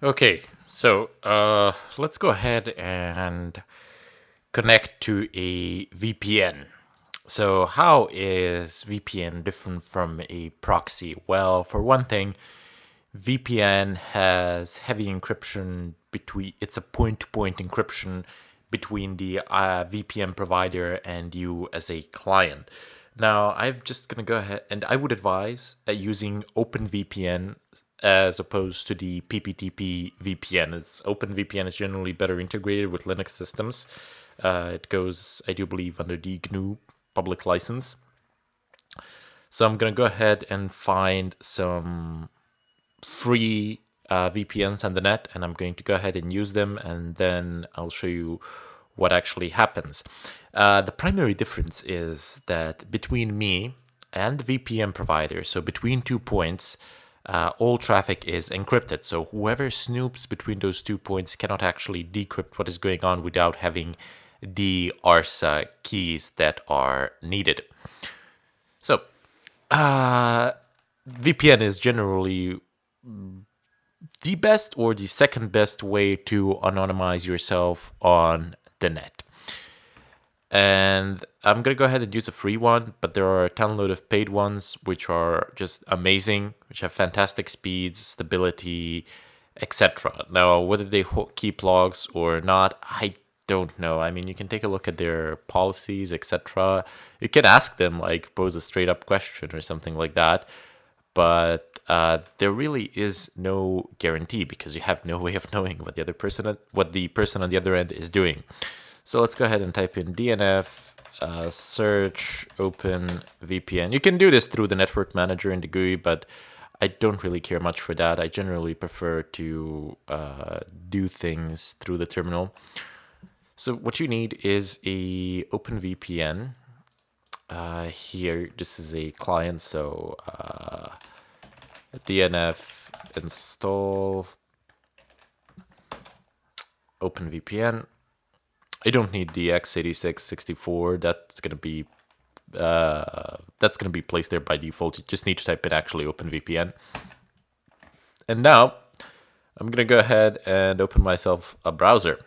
Okay, so let's go ahead and connect to a VPN. So, how is VPN different from a proxy? Well, for one thing, VPN has heavy encryption between, it's a point to point encryption between the VPN provider and you as a client. Now, I'm just going to go ahead and I would advise using OpenVPN as opposed to the PPTP VPN. As OpenVPN is generally better integrated with Linux systems. It goes, I do believe, under the GNU public license. So I'm going to go ahead and find some free VPNs on the net, and I'm going to go ahead and use them, and then I'll show you what actually happens. The primary difference is that between me and the VPN provider, so between 2 points, all traffic is encrypted. So whoever snoops between those 2 points cannot actually decrypt what is going on without having the ARSA keys that are needed. So VPN is generally the best or the second best way to anonymize yourself on the net. And I'm going to go ahead and use a free one, but there are a ton of paid ones which are just amazing, which have fantastic speeds, stability, etc. Now, whether they keep logs or not, I don't know. I mean, you can take a look at their policies, etc. You can ask them, like, pose a straight up question or something like that. But there really is no guarantee because you have no way of knowing what what the person on the other end is doing. So let's go ahead and type in DNF search open VPN. You can do this through the network manager in the GUI, but I don't really care much for that. I generally prefer to do things through the terminal. So what you need is a OpenVPN. Here, this is a client, so DNF install OpenVPN. I don't need the x86-64. That's gonna be placed there by default. You just need to type in actually OpenVPN. And now I'm gonna go ahead and open myself a browser.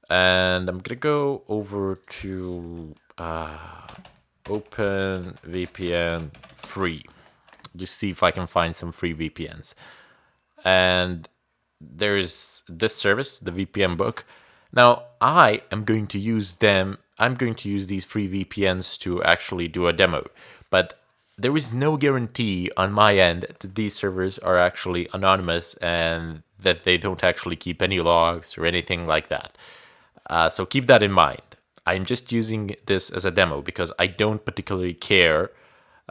And I'm gonna go over to OpenVPN free. Just see if I can find some free VPNs. And there's this service, the VPN book. Now, I am going to use them. I'm going to use these free VPNs to actually do a demo. But there is no guarantee on my end that these servers are actually anonymous and that they don't actually keep any logs or anything like that. So keep that in mind. I'm just using this as a demo because I don't particularly care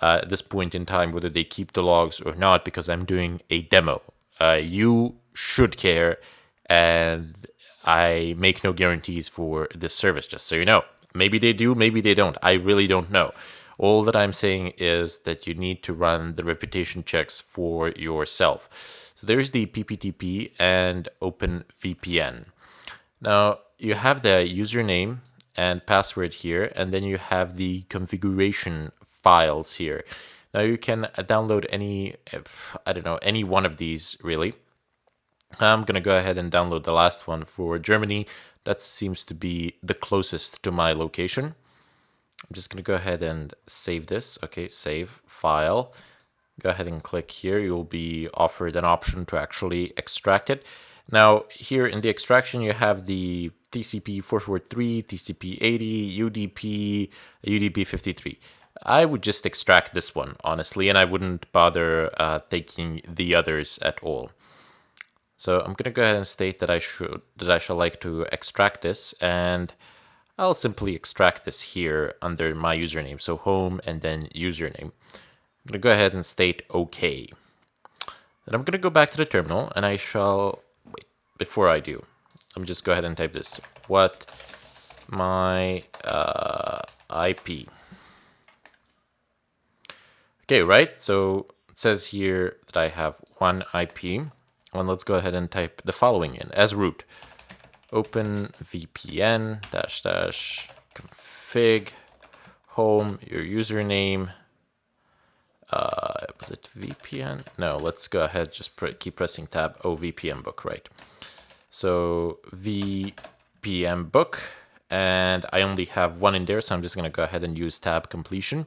at this point in time whether they keep the logs or not because I'm doing a demo. You should care, and I make no guarantees for this service, just so you know. Maybe they do, maybe they don't. I really don't know. All that I'm saying is that you need to run the reputation checks for yourself. So there's the PPTP and OpenVPN. Now, you have the username and password here, and then you have the configuration files here. Now, you can download any, I don't know, any one of these really. I'm going to go ahead and download the last one for Germany. That seems to be the closest to my location. I'm just going to go ahead and save this. Okay, save file. Go ahead and click here. You'll be offered an option to actually extract it. Now, here in the extraction, you have the TCP 443, TCP 80, UDP, UDP 53. I would just extract this one, honestly, and I wouldn't bother taking the others at all. So I'm gonna go ahead and state that I shall like to extract this, and I'll simply extract this here under my username. So home and then username. I'm gonna go ahead and state OK. Then I'm gonna go back to the terminal, and I shall wait. Before I do, let me just go ahead and type this. What my IP? Okay, right. So it says here that I have one IP. And let's go ahead and type the following in as root. OpenVPN -- config home, your username, Was it VPN? No, let's go ahead, just keep pressing tab. Oh, VPN book, right. So VPN book, and I only have one in there, so I'm just gonna go ahead and use tab completion.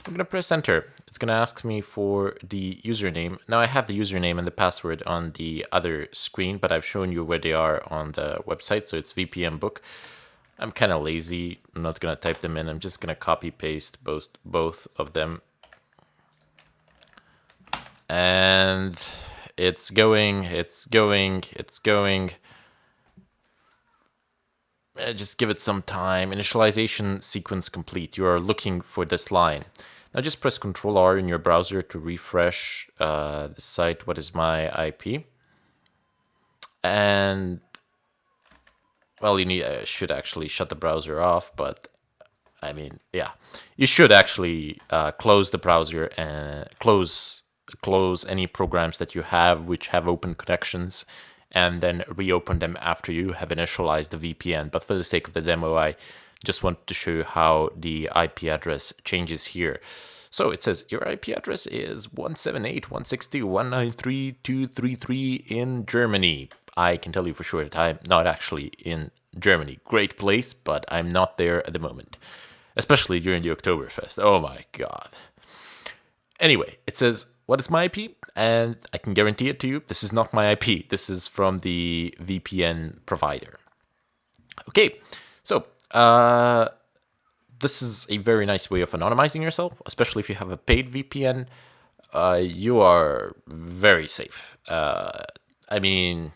I'm gonna press enter. It's gonna ask me for the username. Now I have the username and the password on the other screen, but I've shown you where they are on the website, so it's VPN book. I'm kind of lazy. I'm not gonna type them in. I'm just gonna copy paste both of them. And it's going. Just give it some time. Initialization sequence complete. You are looking for this line. Now just press Ctrl R in your browser to refresh the site. What is my IP? And well, you should actually shut the browser off, but I mean, yeah, you should actually close the browser and close any programs that you have which have open connections, and then reopen them after you have initialized the VPN. But for the sake of the demo, I just want to show you how the IP address changes here. So it says your IP address is 178.162.193.233 in Germany. I can tell you for sure that I'm not actually in Germany. Great place, but I'm not there at the moment, especially during the Oktoberfest. Oh my god. Anyway, it says, what is my IP? And I can guarantee it to you, this is not my IP. This is from the VPN provider. Okay, so this is a very nice way of anonymizing yourself, especially if you have a paid VPN. You are very safe. I mean,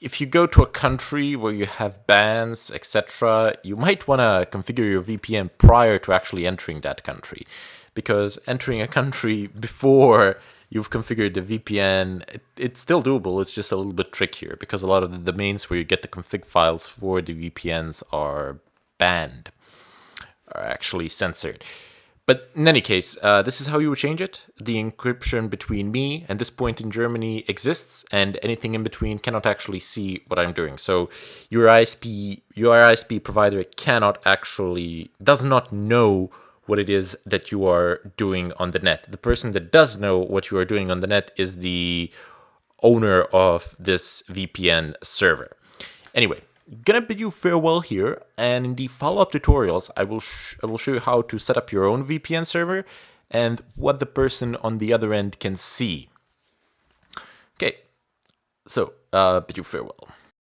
if you go to a country where you have bans, etc., you might want to configure your VPN prior to actually entering that country. Because entering a country before you've configured the VPN, it's still doable. It's just a little bit trickier because a lot of the domains where you get the config files for the VPNs are banned, are actually censored. But in any case, this is how you would change it. The encryption between me and this point in Germany exists, and anything in between cannot actually see what I'm doing. So your ISP provider does not know what it is that you are doing on the net. The person that does know what you are doing on the net is the owner of this VPN server. Anyway, gonna bid you farewell here, and in the follow-up tutorials I will show you how to set up your own VPN server and what the person on the other end can see. Okay, so bid you farewell.